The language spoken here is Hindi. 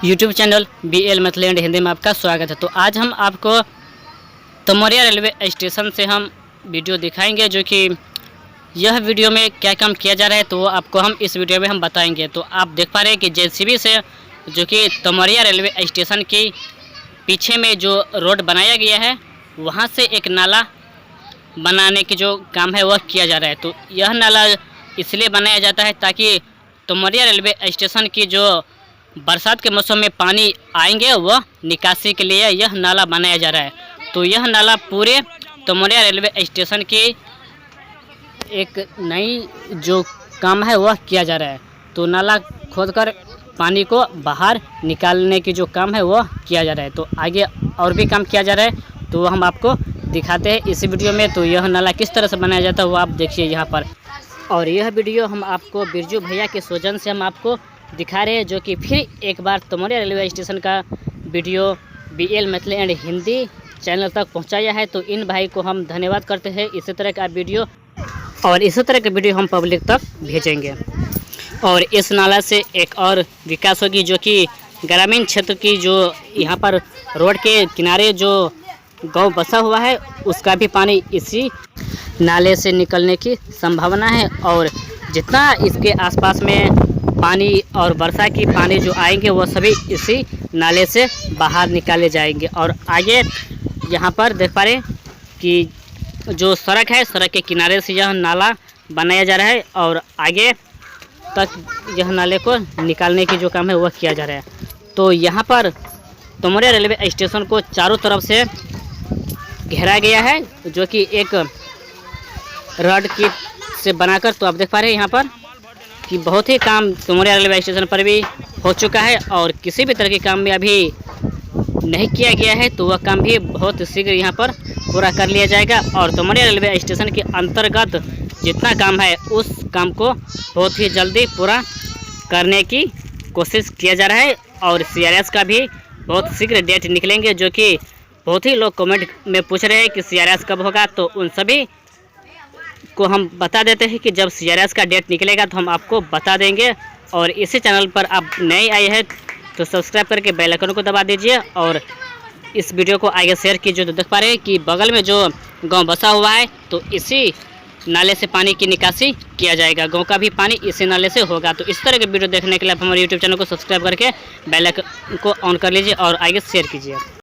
YouTube channel BL Maithili Hindi में आपका स्वागत है। तो आज हम आपको तमोरिया रेलवे स्टेशन से हम वीडियो दिखाएंगे, जो कि यह वीडियो में क्या काम किया जा रहा है तो वो आपको हम इस वीडियो में हम बताएंगे। तो आप देख पा रहे हैं कि JCB से जो कि तमोरिया रेलवे स्टेशन के पीछे में जो रोड बनाया गया है वहाँ से एक नाला बनाने की जो काम है वह किया जा रहा है। तो यह नाला इसलिए बनाया जाता है ताकि तमोरिया रेलवे स्टेशन की जो बरसात के मौसम में पानी आएंगे वह निकासी के लिए यह नाला बनाया जा रहा है। तो यह नाला पूरे तमोरिया रेलवे स्टेशन की एक नई जो काम है वह किया जा रहा है। तो नाला खोदकर पानी को बाहर निकालने की जो काम है वह किया जा रहा है। तो आगे और भी काम किया जा रहा है तो हम आपको दिखाते हैं इसी वीडियो में। तो यह नाला किस तरह से बनाया जाता है वो आप देखिए यहाँ पर। और यह वीडियो हम आपको बिरजू भैया के सौजन से हम आपको दिखा रहे हैं, जो कि फिर एक बार तमोरिया रेलवे स्टेशन का video BL Maithili and Hindi channel तक पहुंचाया है। तो इन भाई को हम धन्यवाद करते हैं। इसी तरह का वीडियो और इसी तरह के वीडियो हम पब्लिक तक भेजेंगे। और इस नाला से एक और विकास होगी, जो कि ग्रामीण क्षेत्र की जो यहाँ पर रोड के किनारे जो गांव बसा हुआ है उसका भी पानी इसी नाले से निकलने की संभावना है। और जितना इसके आसपास में पानी और वर्षा की पानी जो आएंगे वो सभी इसी नाले से बाहर निकाले जाएंगे। और आगे यहाँ पर देख पा रहे हैं कि जो सड़क है, सड़क के किनारे से यह नाला बनाया जा रहा है और आगे तक यह नाले को निकालने की जो काम है वह किया जा रहा है। तो यहाँ पर तमोरिया रेलवे स्टेशन को चारों तरफ से घेरा गया है, जो कि एक रॉड की से बनाकर। तो आप देख पा रहे हैं यहाँ पर कि बहुत ही काम तमोरिया रेलवे स्टेशन पर भी हो चुका है और किसी भी तरह के काम में अभी नहीं किया गया है। तो वह काम भी बहुत शीघ्र यहाँ पर पूरा कर लिया जाएगा। और तमोरिया रेलवे स्टेशन के अंतर्गत जितना काम है उस काम को बहुत ही जल्दी पूरा करने की कोशिश किया जा रहा है। और CRS का भी बहुत शीघ्र डेट निकलेंगे, जो कि बहुत ही लोग कमेंट में पूछ रहे हैं कि CRS कब होगा। तो उन सभी को हम बता देते हैं कि जब CRS का डेट निकलेगा तो हम आपको बता देंगे। और इसी चैनल पर आप नए आए हैं तो सब्सक्राइब करके बेल आइकन को दबा दीजिए और इस वीडियो को आगे शेयर कीजिए। तो देख पा रहे हैं कि बगल में जो गांव बसा हुआ है तो इसी नाले से पानी की निकासी किया जाएगा। गांव का भी पानी इसी नाले से होगा। तो इस तरह के वीडियो देखने के लिए आप हमारे YouTube चैनल को सब्सक्राइब करके बेल आइकन को ऑन कर लीजिए और आगे शेयर कीजिए।